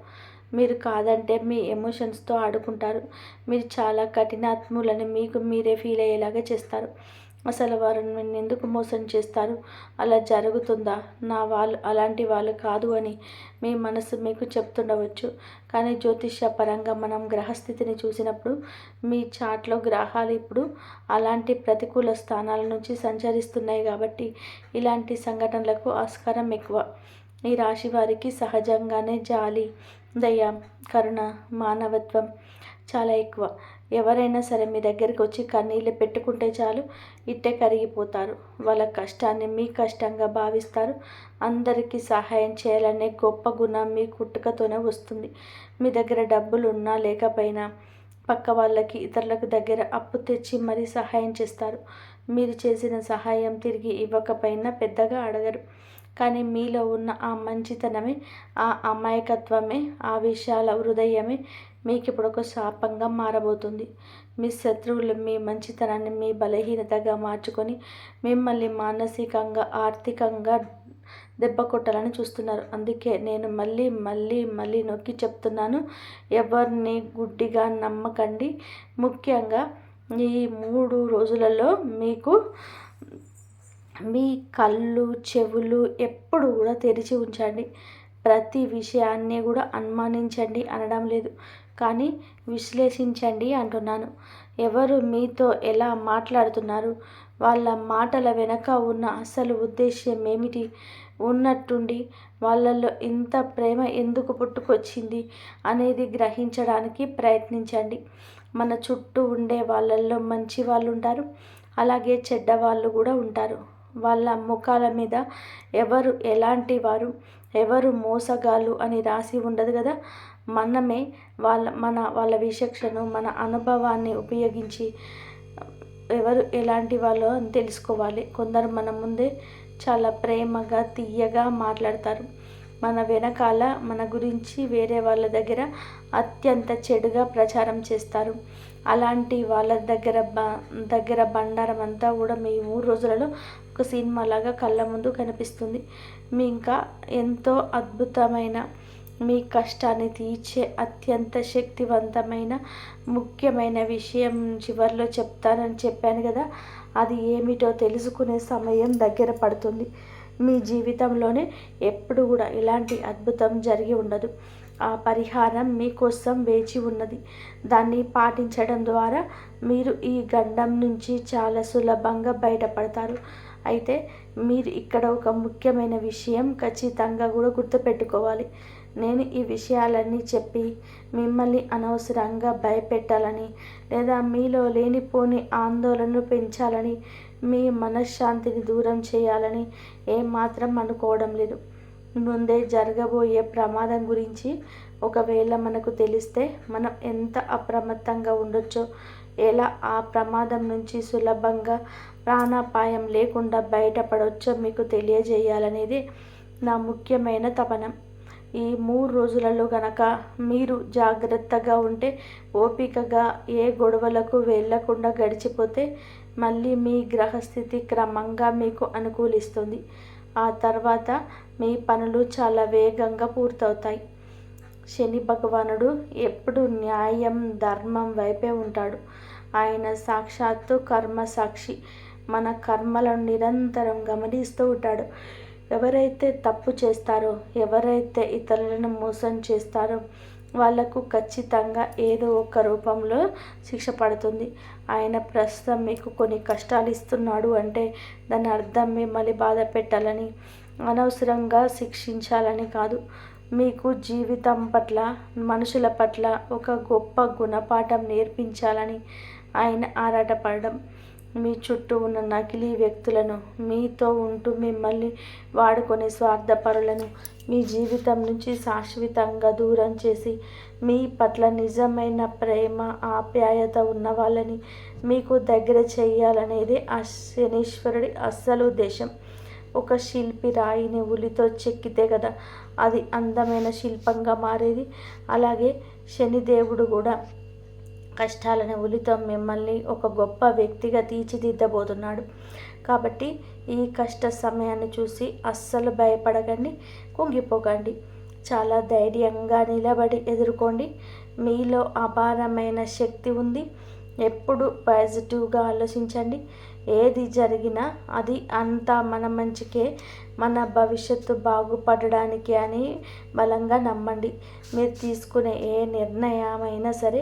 మీరు కాదంటే మీ ఎమోషన్స్తో ఆడుకుంటారు. మీరు చాలా కఠినాత్ములని మీకు మీరే ఫీల్ అయ్యేలాగా చేస్తారు. అసలు వారు నన్ను ఎందుకు మోసం చేస్తారు, అలా జరుగుతుందా, నా వాళ్ళు అలాంటి వాళ్ళు కాదు అని మీ మనసు మీకు చెప్తుండవచ్చు. కానీ జ్యోతిష్య పరంగా మనం గ్రహస్థితిని చూసినప్పుడు మీ చాట్లో గ్రహాలు ఇప్పుడు అలాంటి ప్రతికూల స్థానాల నుంచి సంచరిస్తున్నాయి కాబట్టి ఇలాంటి సంఘటనలకు ఆస్కారం ఎక్కువ. ఈ రాశి వారికి సహజంగానే జాలి, దయ, కరుణ, మానవత్వం చాలా ఎక్కువ. ఎవరైనా సరే మీ దగ్గరికి వచ్చి కన్నీళ్ళు పెట్టుకుంటే చాలు ఇట్టే కరిగిపోతారు. వాళ్ళ కష్టాన్ని మీ కష్టంగా భావిస్తారు. అందరికీ సహాయం చేయాలనే గొప్ప గుణం మీ పుట్టుకతోనే వస్తుంది. మీ దగ్గర డబ్బులు ఉన్నా లేకపోయినా పక్క వాళ్ళకి, ఇతరులకు దగ్గర అప్పు తెచ్చి మరీ సహాయం చేస్తారు. మీరు చేసిన సహాయం తిరిగి ఇవ్వకపోయినా పెద్దగా అడగరు. కానీ మీలో ఉన్న ఆ మంచితనమే, ఆ అమాయకత్వమే, ఆ విశాల హృదయమే మీకు ఇప్పుడు ఒక శాపంగా మారబోతుంది. మీ శత్రువులు మీ మంచితనాన్ని మీ బలహీనతగా మార్చుకొని మిమ్మల్ని మానసికంగా, ఆర్థికంగా దెబ్బ కొట్టాలని చూస్తున్నారు. అందుకే నేను మళ్ళీ మళ్ళీ మళ్ళీ నొక్కి చెప్తున్నాను, ఎవరిని గుడ్డిగా నమ్మకండి. ముఖ్యంగా ఈ 3 రోజులలో మీకు మీ కళ్ళు, చెవులు ఎప్పుడు కూడా తెరిచి ఉంచండి. ప్రతి విషయాన్ని కూడా అనుమానించండి అనడం లేదు, కానీ విశ్లేషించండి అంటున్నాను. ఎవరు మీతో ఎలా మాట్లాడుతున్నారు, వాళ్ళ మాటల వెనక ఉన్న అసలు ఉద్దేశ్యం ఏమిటి, ఉన్నట్టుండి వాళ్ళల్లో ఇంత ప్రేమ ఎందుకు పుట్టుకొచ్చింది అనేది గ్రహించడానికి ప్రయత్నించండి. మన చుట్టూ ఉండే వాళ్ళల్లో మంచి వాళ్ళు ఉంటారు, అలాగే చెడ్డవాళ్ళు కూడా ఉంటారు. వాళ్ళ ముఖాల మీద ఎవరు ఎలాంటి వారు, ఎవరు మోసగాళ్ళు అని రాసి ఉండదు కదా. మనమే వాళ్ళ విచక్షణను, మన అనుభవాన్ని ఉపయోగించి ఎవరు ఎలాంటి వాళ్ళో అని తెలుసుకోవాలి. కొందరు మన ముందే చాలా ప్రేమగా, తీయగా మాట్లాడతారు, మన వెనకాల మన గురించి వేరే వాళ్ళ దగ్గర అత్యంత చెడుగా ప్రచారం చేస్తారు. అలాంటి వాళ్ళ దగ్గర బండారం అంతా కూడా మీ 3 రోజులలో ఒక సినిమాలాగా కళ్ళ ముందు కనిపిస్తుంది. మీ ఇంకా ఎంతో అద్భుతమైన, మీ కష్టాన్ని తీర్చే అత్యంత శక్తివంతమైన ముఖ్యమైన విషయం చివరిలో చెప్తానని చెప్పాను కదా, అది ఏమిటో తెలుసుకునే సమయం దగ్గర పడుతుంది. మీ జీవితంలోనే ఎప్పుడు కూడా ఇలాంటి అద్భుతం జరిగి ఉండదు. ఆ పరిహారం మీకోసం వేచి ఉన్నది. దాన్ని పాటించడం ద్వారా మీరు ఈ గండం నుంచి చాలా సులభంగా బయటపడతారు. అయితే మీరు ఇక్కడ ఒక ముఖ్యమైన విషయం ఖచ్చితంగా కూడా గుర్తుపెట్టుకోవాలి. నేను ఈ విషయాలన్నీ చెప్పి మిమ్మల్ని అనవసరంగా భయపెట్టాలని, లేదా మీలో లేనిపోని ఆందోళనలు పెంచాలని, మీ మనశ్శాంతిని దూరం చేయాలని ఏమాత్రం అనుకోవడం లేదు. ముందే జరగబోయే ప్రమాదం గురించి ఒకవేళ మనకు తెలిస్తే మనం ఎంత అప్రమత్తంగా ఉండొచ్చో, ఎలా ఆ ప్రమాదం నుంచి సులభంగా ప్రాణాపాయం లేకుండా బయటపడవచ్చో మీకు తెలియజేయాలనేది నా ముఖ్యమైన తపన. ఈ 3 రోజులలో గనక మీరు జాగ్రత్తగా ఉంటే, ఓపికగా ఏ గొడవలకు వెళ్ళకుండా గడిచిపోతే మళ్ళీ మీ గ్రహస్థితి క్రమంగా మీకు అనుకూలిస్తుంది. ఆ తర్వాత మీ పనులు చాలా వేగంగా పూర్తవుతాయి. శని భగవానుడు ఎప్పుడు న్యాయం, ధర్మం వైపే ఉంటాడు. ఆయన సాక్షాత్తు కర్మ సాక్షి. మన కర్మలను నిరంతరం గమనిస్తూ ఉంటాడు. ఎవరైతే తప్పు చేస్తారో, ఎవరైతే ఇతరులను మోసం చేస్తారో వాళ్లకు ఖచ్చితంగా ఏదో ఒక రూపంలో శిక్ష పడుతుంది. ఆయన ప్రస్తుతం మీకు కొన్ని కష్టాలు ఇస్తున్నాడు అంటే దాని అర్థం మిమ్మల్ని బాధ పెట్టాలని, అనవసరంగా శిక్షించాలని కాదు. మీకు జీవితం పట్ల, మనుషుల పట్ల ఒక గొప్ప గుణపాఠం నేర్పించాలని ఆయన ఆరాటపడడం. మీ చుట్టూ ఉన్న నకిలీ వ్యక్తులను, మీతో ఉంటూ మిమ్మల్ని వాడుకునే స్వార్థపరులను మీ జీవితం నుంచి శాశ్వతంగా దూరం చేసి, మీ పట్ల నిజమైన ప్రేమ, ఆప్యాయత ఉన్న వాళ్ళని మీకు దగ్గర చేయాలనేది ఆ శనీశ్వరుడి అస్సలు ఉద్దేశం. ఒక శిల్పి రాయిని ఉలితో చెక్కితే కదా అది అందమైన శిల్పంగా మారేది. అలాగే శనిదేవుడు కూడా కష్టాలను ఉలితో మిమ్మల్ని ఒక గొప్ప వ్యక్తిగా తీర్చిదిద్దబోతున్నాడు. కాబట్టి ఈ కష్ట సమయాన్ని చూసి అస్సలు భయపడకండి, కుంగిపోకండి. చాలా ధైర్యంగా నిలబడి ఎదుర్కోండి. మీలో అపారమైన శక్తి ఉంది. ఎప్పుడు పాజిటివ్గా ఆలోచించండి. ఏది జరిగినా అది అంతా మన మంచికే, మన భవిష్యత్తు బాగుపడడానికి అని బలంగా నమ్మండి. మీరు తీసుకునే ఏ నిర్ణయమైనా సరే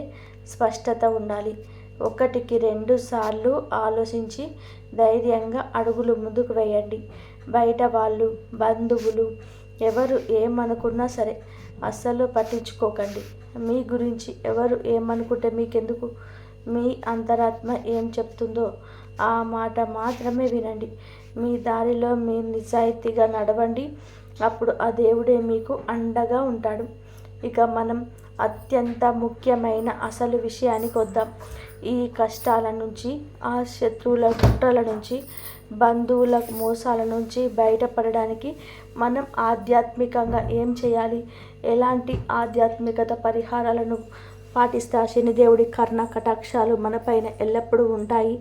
స్పష్టత ఉండాలి. 1కి 2 సార్లు ఆలోచించి ధైర్యంగా అడుగులు ముందుకు వేయండి. బయట వాళ్ళు, బంధువులు ఎవరు ఏమనుకున్నా సరే అస్సలు పట్టించుకోకండి. మీ గురించి ఎవరు ఏమనుకుంటే మీకెందుకు? మీ అంతరాత్మ ఏం చెప్తుందో ఆ మాట మాత్రమే వినండి. మీ దారిలో మీరు నిజాయితీగా నడవండి. అప్పుడు ఆ దేవుడే మీకు అండగా ఉంటాడు. ఇక మనం అత్యంత ముఖ్యమైన అసలు విషయానికి వద్దాం. ఈ కష్టాల నుంచి, ఆ శత్రువుల కుట్రల నుంచి, బంధువుల మోసాల నుంచి బయటపడడానికి మనం ఆధ్యాత్మికంగా ఏం చేయాలి, ఎలాంటి ఆధ్యాత్మికత పరిహారాలను పాటిస్తే ఆ శనిదేవుడి కర్ణ కటాక్షాలు మనపైన ఎల్లప్పుడూ ఉంటాయి.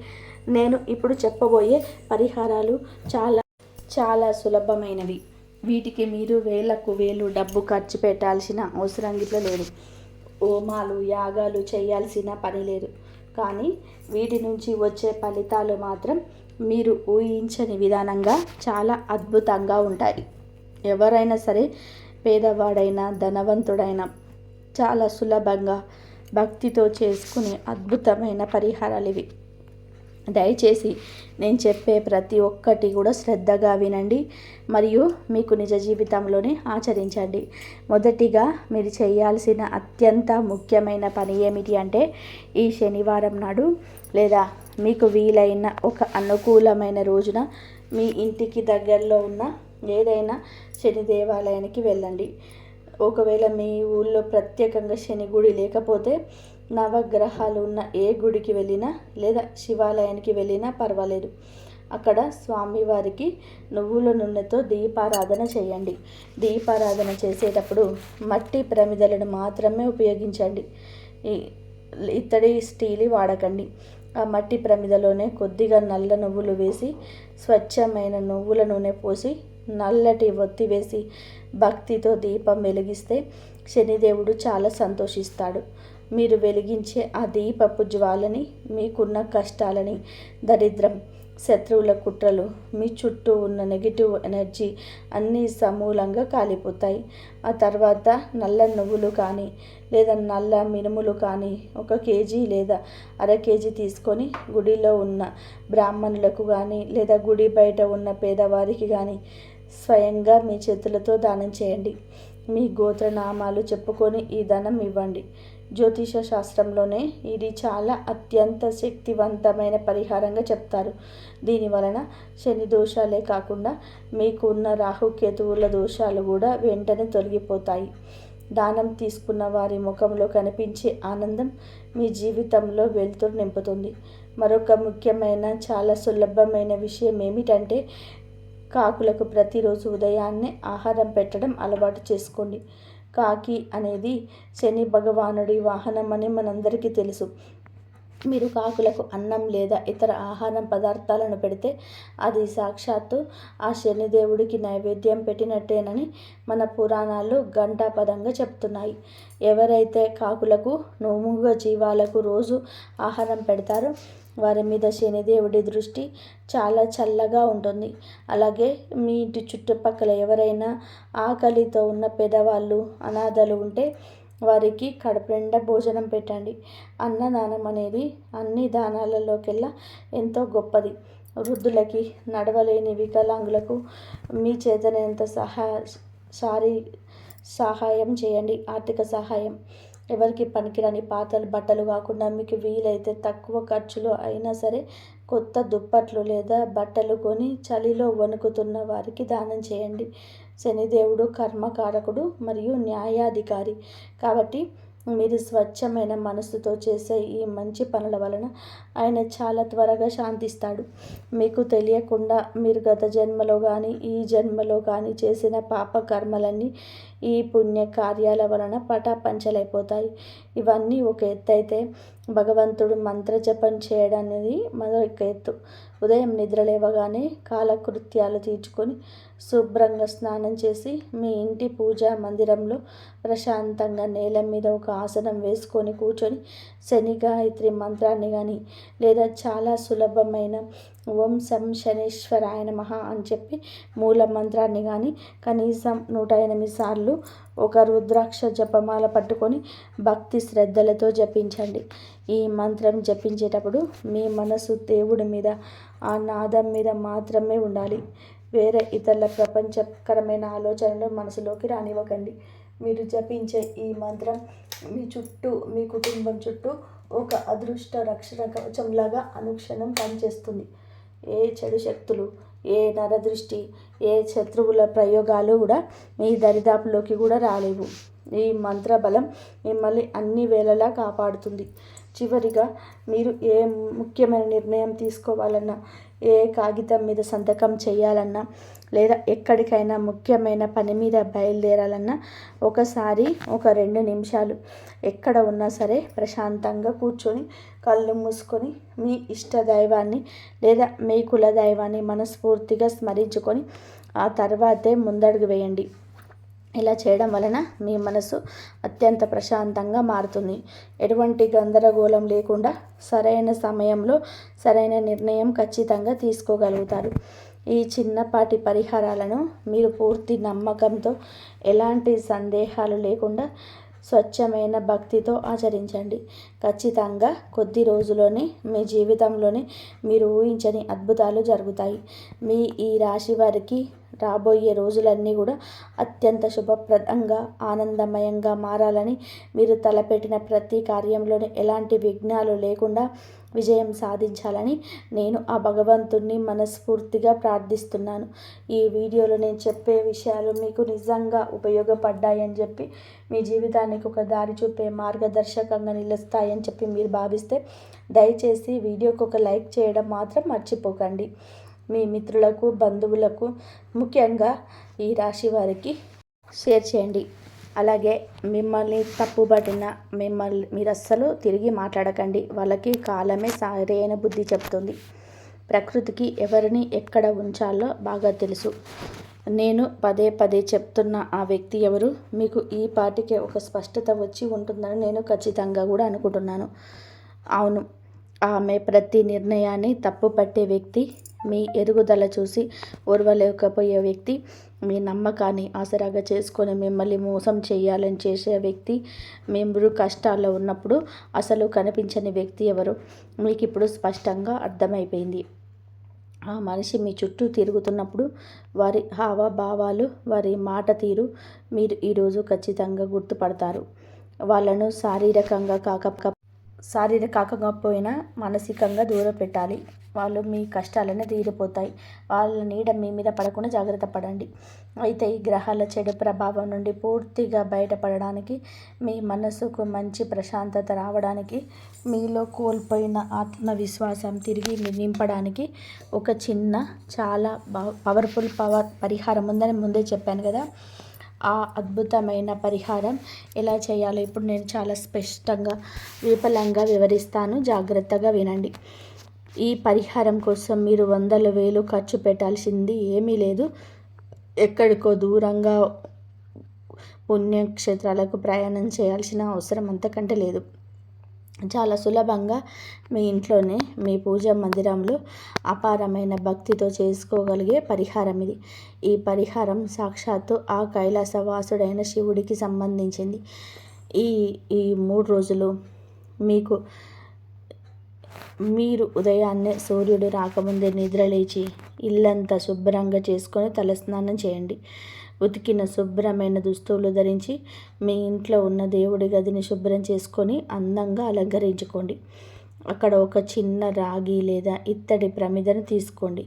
నేను ఇప్పుడు చెప్పబోయే పరిహారాలు చాలా చాలా సులభమైనవి. వీటికి మీరు వేలకు వేలు డబ్బు ఖర్చు పెట్టాల్సిన అవసరం గిట్ల లేదు. హోమాలు యాగాలు చేయాల్సిన పని లేదు. కానీ వీటి నుంచి వచ్చే ఫలితాలు మాత్రం మీరు ఊహించని విధానంగా చాలా అద్భుతంగా ఉంటాయి. ఎవరైనా సరే, పేదవాడైనా ధనవంతుడైనా చాలా సులభంగా భక్తితో చేసుకునే అద్భుతమైన పరిహారాలు ఇవి. దయచేసి నేను చెప్పే ప్రతి ఒక్కటి కూడా శ్రద్ధగా వినండి మరియు మీకు నిజ జీవితంలోనే ఆచరించండి. మొదటిగా మీరు చేయాల్సిన అత్యంత ముఖ్యమైన పని ఏమిటి అంటే, ఈ శనివారం నాడు లేదా మీకు వీలైన ఒక అనుకూలమైన రోజున మీ ఇంటికి దగ్గరలో ఉన్న ఏదైనా శని దేవాలయానికి వెళ్ళండి. ఒకవేళ మీ ఊళ్ళో ప్రత్యేకంగా శని గుడి లేకపోతే నవగ్రహాలు ఉన్న ఏ గుడికి వెళ్ళినా లేదా శివాలయానికి వెళ్ళినా పర్వాలేదు. అక్కడ స్వామివారికి నువ్వుల నూనెతో దీపారాధన చేయండి. దీపారాధన చేసేటప్పుడు మట్టి ప్రమిదలను మాత్రమే ఉపయోగించండి. ఇత్తడి స్టీల్ వాడకండి. ఆ మట్టి ప్రమిదలోనే కొద్దిగా నల్ల నువ్వులు వేసి, స్వచ్ఛమైన నువ్వుల నూనె పోసి, నల్లటి ఒత్తి వేసి భక్తితో దీపం వెలిగిస్తే శనిదేవుడు చాలా సంతోషిస్తాడు. మీరు వెలిగించే ఆ దీపపు జ్వాలని మీకున్న కష్టాలని, దరిద్రం, శత్రువుల కుట్రలు, మీ చుట్టూ ఉన్న నెగిటివ్ ఎనర్జీ అన్నీ సమూలంగా కాలిపోతాయి. ఆ తర్వాత నల్ల నువ్వులు కానీ లేదా నల్ల మినుములు కానీ 1 కేజీ లేదా అర కేజీ తీసుకొని గుడిలో ఉన్న బ్రాహ్మణులకు కానీ లేదా గుడి బయట ఉన్న పేదవారికి కానీ స్వయంగా మీ చేతులతో దానం చేయండి. మీ గోత్రనామాలు చెప్పుకొని ఈ ధనం ఇవ్వండి. జ్యోతిష శాస్త్రంలోనే ఇది చాలా అత్యంత శక్తివంతమైన పరిహారంగా చెప్తారు. దీని వలన శని దోషాలే కాకుండా మీకు ఉన్న రాహుకేతువుల దోషాలు కూడా వెంటనే తొలగిపోతాయి. దానం తీసుకున్న వారి ముఖంలో కనిపించే ఆనందం మీ జీవితంలో వెలుతురు నింపుతుంది. మరొక ముఖ్యమైన చాలా సులభమైన విషయం ఏమిటంటే, కాకులకు ప్రతిరోజు ఉదయాన్నే ఆహారం పెట్టడం అలవాటు చేసుకోండి. కాకి అనేది శని భగవానుడి వాహనం అని మనందరికీ తెలుసు. మీరు కాకులకు అన్నం లేదా ఇతర ఆహారం పదార్థాలను పెడితే అది సాక్షాత్తు ఆ శనిదేవుడికి నైవేద్యం పెట్టినట్టేనని మన పురాణాలు ఘంటాపదంగా చెప్తున్నాయి. ఎవరైతే కాకులకు, మూగ జీవాలకు రోజు ఆహారం పెడతారో వారి మీద శనిదేవుడి దృష్టి చాలా చల్లగా ఉంటుంది. అలాగే మీ ఇంటి చుట్టుపక్కల ఎవరైనా ఆకలితో ఉన్న పేదవాళ్ళు, అనాథలు ఉంటే వారికి కడుపు నిండా భోజనం పెట్టండి. అన్నదానం అనేది అన్ని దానాలలోకెల్లా ఎంతో గొప్పది. వృద్ధులకి, నడవలేని వికలాంగులకు మీ చేతనైనంత సహాయం చేయండి. ఆర్థిక సహాయం. ఎవరికి పనికిరాని పాత బట్టలు కాకుండా మీకు వీలైతే తక్కువ ఖర్చులో అయినా సరే కొత్త దుప్పట్లు లేదా బట్టలు కొని చలిలో వణుకుతున్న వారికి దానం చేయండి. శనిదేవుడు కర్మకారకుడు మరియు న్యాయాధికారి కాబట్టి మీరు స్వచ్ఛమైన మనసుతో చేసే ఈ మంచి పనుల వలన ఆయన చాలా త్వరగా శాంతిస్తాడు. మీకు తెలియకుండా మీరు గత జన్మలో కానీ ఈ జన్మలో కానీ చేసిన పాప కర్మలన్నీ ఈ పుణ్య కార్యాల వలన పటాపంచలైపోతాయి. ఇవన్నీ ఒక ఎత్తు అయితే, భగవంతుడు మంత్రజపం చేయడం అనేది మరొక ఎత్తు. ఉదయం నిద్ర లేవగానే కాలకృత్యాలు తీర్చుకొని శుభ్రంగా స్నానం చేసి మీ ఇంటి పూజా మందిరంలో ప్రశాంతంగా నేల మీద ఒక ఆసనం వేసుకొని కూర్చొని శని గాయత్రి మంత్రాన్ని కానీ లేదా చాలా సులభమైన ఓం శం శనీశ్వరాయ నమః అని చెప్పి మూల మంత్రాన్ని కానీ కనీసం 108 సార్లు ఒక రుద్రాక్ష జపమాల పట్టుకొని భక్తి శ్రద్ధలతో జపించండి. ఈ మంత్రం జపించేటప్పుడు మీ మనసు దేవుడి మీద, ఆ నాదం మీద మాత్రమే ఉండాలి. వేరే ఇతరుల ప్రపంచకరమైన ఆలోచనలు మనసులోకి రానివ్వకండి. మీరు జపించే ఈ మంత్రం మీ చుట్టూ, మీ కుటుంబం చుట్టూ ఒక అదృష్ట రక్షణ కవచంలాగా అనుక్షణం పనిచేస్తుంది. ఏ చెడు శక్తులు, ఏ నరదృష్టి, ఏ శత్రువుల ప్రయోగాలు కూడా మీ దరిదాపులోకి కూడా రాలేవు. ఈ మంత్ర బలం మిమ్మల్ని అన్ని వేళలా కాపాడుతుంది. చివరిగా మీరు ఏ ముఖ్యమైన నిర్ణయం తీసుకోవాలన్నా, ఏ కాగితం మీద సంతకం చేయాలన్నా, లేదా ఎక్కడికైనా ముఖ్యమైన పని మీద బయలుదేరాలన్నా ఒకసారి ఒక 2 నిమిషాలు ఎక్కడ ఉన్నా సరే ప్రశాంతంగా కూర్చొని కళ్ళు మూసుకొని మీ ఇష్ట దైవాన్ని లేదా మీ కుల దైవాన్ని మనస్ఫూర్తిగా స్మరించుకొని ఆ తర్వాతే ముందడుగు వేయండి. ఇలా చేయడం వలన మీ మనసు అత్యంత ప్రశాంతంగా మారుతుంది. ఎటువంటి గందరగోళం లేకుండా సరైన సమయంలో సరైన నిర్ణయం ఖచ్చితంగా తీసుకోగలుగుతారు. ఈ చిన్నపాటి పరిహారాలను మీరు పూర్తి నమ్మకంతో, ఎలాంటి సందేహాలు లేకుండా, స్వచ్ఛమైన భక్తితో ఆచరించండి. ఖచ్చితంగా కొద్ది రోజుల్లోనే మీ జీవితంలోనే మీరు ఊహించని అద్భుతాలు జరుగుతాయి. మీ ఈ రాశి వారికి రాబోయే రోజులన్నీ కూడా అత్యంత శుభప్రదంగా, ఆనందమయంగా మారాలని, మీరు తలపెట్టిన ప్రతి కార్యంలోనే ఎలాంటి విఘ్నాలు లేకుండా విజయం సాధించాలని నేను ఆ భగవంతుణ్ణి మనస్ఫూర్తిగా ప్రార్థిస్తున్నాను. ఈ వీడియోలో నేను చెప్పే విషయాలు మీకు నిజంగా ఉపయోగపడ్డాయని చెప్పి, మీ జీవితానికి ఒక దారి చూపే మార్గదర్శకంగా నిలుస్తాయని చెప్పి మీరు భావిస్తే దయచేసి వీడియోకి ఒక లైక్ చేయడం మాత్రం మర్చిపోకండి. మీ మిత్రులకు, బంధువులకు, ముఖ్యంగా ఈ రాశి వారికి షేర్ చేయండి. అలాగే మిమ్మల్ని తప్పుపట్టిన మీరు అస్సలు తిరిగి మాట్లాడకండి. వాళ్ళకి కాలమే సరైన బుద్ధి చెప్తుంది. ప్రకృతికి ఎవరిని ఎక్కడ ఉంచాలో బాగా తెలుసు. నేను పదే పదే చెప్తున్న ఆ వ్యక్తి ఎవరు, మీకు ఈ పాటికే ఒక స్పష్టత వచ్చి ఉంటుందని నేను ఖచ్చితంగా కూడా అనుకుంటున్నాను. అవును, ఆమె ప్రతి నిర్ణయాన్ని తప్పుపట్టే వ్యక్తి, మీ ఎదుగుదల చూసి ఓర్వలేకపోయే వ్యక్తి, మీ నమ్మకాన్ని ఆసరాగా చేసుకొని మిమ్మల్ని మోసం చేయాలని చేసే వ్యక్తి, మీరు కష్టాల్లో ఉన్నప్పుడు అసలు కనిపించని వ్యక్తి ఎవరు మీకు ఇప్పుడు స్పష్టంగా అర్థమైపోయింది. ఆ మనిషి మీ చుట్టూ తిరుగుతున్నప్పుడు వారి హావభావాలు, వారి మాట తీరు మీరు ఈరోజు ఖచ్చితంగా గుర్తుపడతారు. వాళ్ళను శారీరకంగా కాకపోయినా మానసికంగా దూరం పెట్టాలి. వాళ్ళు మీ కష్టాలనే తీరిపోతాయి. వాళ్ళ నీడ మీ మీద పడకుండా జాగ్రత్త పడండి. అయితే ఈ గ్రహాల చెడు ప్రభావం నుండి పూర్తిగా బయటపడడానికి, మీ మనసుకు మంచి ప్రశాంతత రావడానికి, మీలో కోల్పోయిన ఆత్మవిశ్వాసం తిరిగి నింపడానికి ఒక చిన్న చాలా పవర్ఫుల్ పరిహారం ఉందని ముందే చెప్పాను కదా. ఆ అద్భుతమైన పరిహారం ఎలా చేయాలో ఇప్పుడు నేను చాలా స్పష్టంగా, విపులంగా వివరిస్తాను. జాగ్రత్తగా వినండి. ఈ పరిహారం కోసం మీరు 100,000 ఖర్చు పెట్టాల్సింది ఏమీ లేదు. ఎక్కడికో దూరంగా పుణ్యక్షేత్రాలకు ప్రయాణం చేయాల్సిన అవసరం అంతకంటే లేదు. చాలా సులభంగా మీ ఇంట్లోనే, మీ పూజా మందిరంలో అపారమైన భక్తితో చేసుకోగలిగే పరిహారం ఇది. ఈ పరిహారం సాక్షాత్తు ఆ కైలాసవాసుడైన శివుడికి సంబంధించింది. ఈ 3 రోజులు మీరు ఉదయాన్నే సూర్యుడు రాకముందే నిద్రలేచి ఇల్లంతా శుభ్రంగా చేసుకొని తలస్నానం చేయండి. ఉతికిన శుభ్రమైన దుస్తులు ధరించి మీ ఇంట్లో ఉన్న దేవుడి గదిని శుభ్రం చేసుకొని అందంగా అలంకరించుకోండి. అక్కడ ఒక చిన్న రాగి లేదా ఇత్తడి ప్రమిదను తీసుకోండి.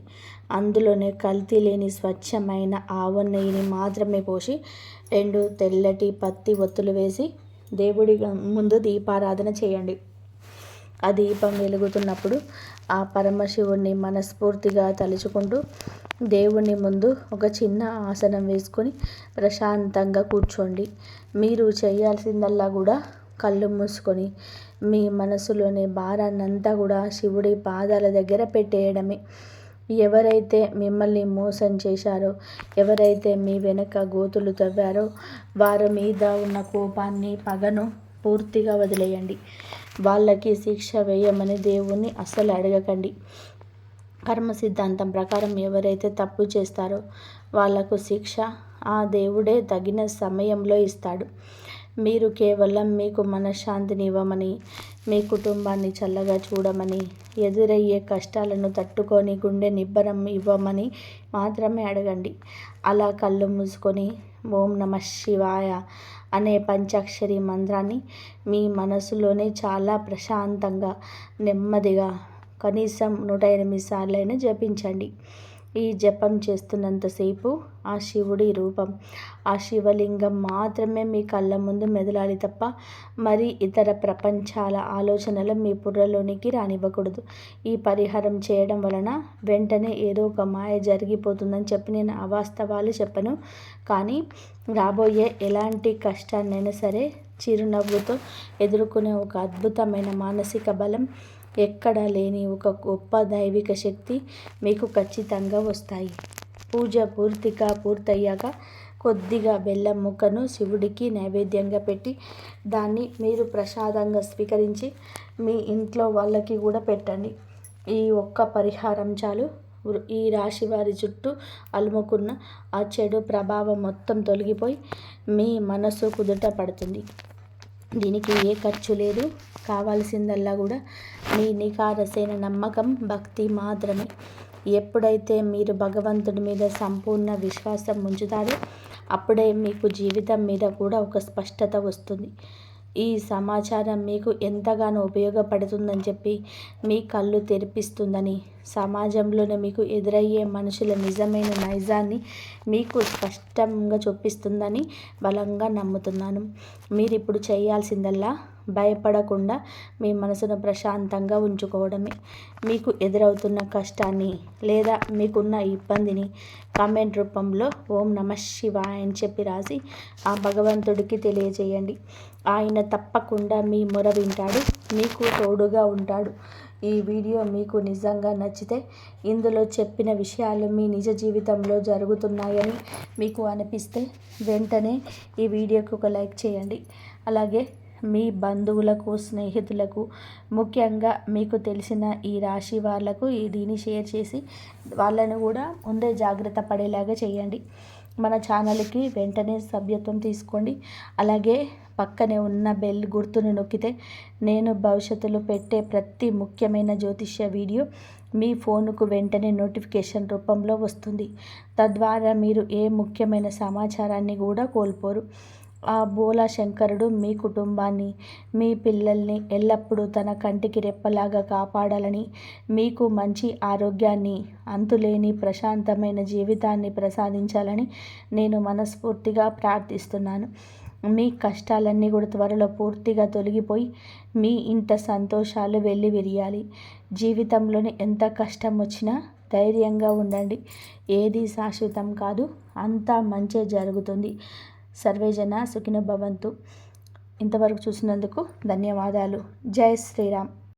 అందులోనే కల్తీ లేని స్వచ్ఛమైన ఆవు నెయ్యిని మాత్రమే పోసి 2 తెల్లటి పత్తి ఒత్తులు వేసి దేవుడి ముందు దీపారాధన చేయండి. ఆ దీపం వెలుగుతున్నప్పుడు ఆ పరమశివుణ్ణి మనస్ఫూర్తిగా తలుచుకుంటూ దేవుని ముందు ఒక చిన్న ఆసనం వేసుకొని ప్రశాంతంగా కూర్చోండి. మీరు చేయాల్సిందల్లా కూడా కళ్ళు మూసుకొని మీ మనసులోని భారాన్నంతా కూడా శివుడి పాదాల దగ్గర పెట్టేయడమే. ఎవరైతే మిమ్మల్ని మోసం చేశారో, ఎవరైతే మీ వెనక గోతులు తవ్వారో వారి మీద ఉన్న కోపాన్ని, పగను పూర్తిగా వదిలేయండి. వాళ్ళకి శిక్ష వేయమని దేవుణ్ణి అస్సలు అడగకండి. కర్మ సిద్ధాంతం ప్రకారం ఎవరైతే తప్పు చేస్తారో వాళ్లకు శిక్ష ఆ దేవుడే తగిన సమయంలో ఇస్తాడు. మీరు కేవలం మీకు మనశ్శాంతిని ఇవ్వమని, మీ కుటుంబాన్ని చల్లగా చూడమని, ఎదురయ్యే కష్టాలను తట్టుకొని గుండె నిబ్బరం ఇవ్వమని మాత్రమే అడగండి. అలా కళ్ళు మూసుకొని ఓం నమః శివాయ అనే పంచాక్షరి మంత్రాన్ని మీ మనసులోనే చాలా ప్రశాంతంగా, నెమ్మదిగా కనీసం 108 సార్లైనా జపించండి. ఈ జపం చేస్తున్నంతసేపు ఆ శివుడి రూపం, ఆ శివలింగం మాత్రమే మీ కళ్ళ ముందు మెదలాలి తప్ప మరి ఇతర ప్రపంచాల ఆలోచనలు మీ బుర్రలోనికి రానివ్వకూడదు. ఈ పరిహారం చేయడం వలన వెంటనే ఏదో ఒక మాయ జరిగిపోతుందని చెప్పి నేను అవాస్తవాలు చెప్పను. కానీ రాబోయే ఎలాంటి కష్టాన్నైనా సరే చిరునవ్వుతో ఎదుర్కొనే ఒక అద్భుతమైన మానసిక బలం, ఎక్కడా లేని ఒక గొప్ప దైవిక శక్తి మీకు ఖచ్చితంగా వస్తాయి. పూజ పూర్తయ్యాక కొద్దిగా బెల్లం ముక్కను శివుడికి నైవేద్యంగా పెట్టి దాన్ని మీరు ప్రసాదంగా స్వీకరించి మీ ఇంట్లో వాళ్ళకి కూడా పెట్టండి. ఈ ఒక్క పరిహారం చాలు. ఈ రాశి వారి చుట్టూ అలుముకున్న ఆ చెడు ప్రభావం మొత్తం తొలగిపోయి మీ మనసు కుదుట పడుతుంది. దీనికి ఏ ఖర్చు లేదు. కావాల్సిందల్లా కూడా మీ నిఖారసైన నమ్మకం, భక్తి మాత్రమే. ఎప్పుడైతే మీరు భగవంతుడి మీద సంపూర్ణ విశ్వాసం ఉంచుతారో అప్పుడే మీకు జీవితం మీద కూడా ఒక స్పష్టత వస్తుంది. ఈ సమాచారం మీకు ఎంతగానో ఉపయోగపడుతుందని చెప్పి మీ కళ్ళు తెరిపిస్తుందని, సమాజంలోనే మీకు ఎదురయ్యే మనుషుల నిజమైన నైజాన్ని మీకు స్పష్టంగా చూపిస్తుందని బలంగా నమ్ముతున్నాను. మీరు ఇప్పుడు చేయాల్సిందల్లా భయపడకుండా మీ మనసును ప్రశాంతంగా ఉంచుకోవడమే. మీకు ఎదురవుతున్న కష్టాన్ని లేదా మీకున్న ఇబ్బందిని కామెంట్ రూపంలో ఓం నమః శివాయ అని చెప్పి రాసి ఆ భగవంతుడికి తెలియజేయండి. ఆయన తప్పకుండా మీ మొర వింటాడు, మీకు తోడుగా ఉంటాడు. ఈ వీడియో మీకు నిజంగా నచ్చితే, ఇందులో చెప్పిన విషయాలు మీ నిజ జీవితంలో జరుగుతున్నాయని మీకు అనిపిస్తే వెంటనే ఈ వీడియోకి ఒక లైక్ చేయండి. అలాగే మీ బంధువులకు, స్నేహితులకు, ముఖ్యంగా మీకు తెలిసిన ఈ రాశి వాళ్ళకు దీన్ని షేర్ చేసి వాళ్ళను కూడా ముందే జాగ్రత్త పడేలాగా చేయండి. మన ఛానల్కి వెంటనే సభ్యత్వం తీసుకోండి. అలాగే పక్కనే ఉన్న బెల్ గుర్తును నొక్కితే నేను భవిష్యత్తులో పెట్టే ప్రతి ముఖ్యమైన జ్యోతిష్య వీడియో మీ ఫోనుకు వెంటనే నోటిఫికేషన్ రూపంలో వస్తుంది. తద్వారా మీరు ఏ ముఖ్యమైన సమాచారాన్ని కూడా కోల్పోరు. ఆ బోలా శంకరుడు మీ కుటుంబాన్ని, మీ పిల్లల్ని ఎల్లప్పుడూ తన కంటికి రెప్పలాగా కాపాడాలని, మీకు మంచి ఆరోగ్యాన్ని, అంతులేని ప్రశాంతమైన జీవితాన్ని ప్రసాదించాలని నేను మనస్ఫూర్తిగా ప్రార్థిస్తున్నాను. మీ కష్టాలన్నీ కూడా త్వరలో పూర్తిగా తొలగిపోయి మీ ఇంట సంతోషాలు వెల్లివిరియాలి. జీవితంలోని ఎంత కష్టం వచ్చినా ధైర్యంగా ఉండండి. ఏది శాశ్వతం కాదు, అంతా మంచే జరుగుతుంది. సర్వేజన సుఖినో భవంతు. ఇంతవరకు చూసినందుకు ధన్యవాదాలు. జై శ్రీరామ్.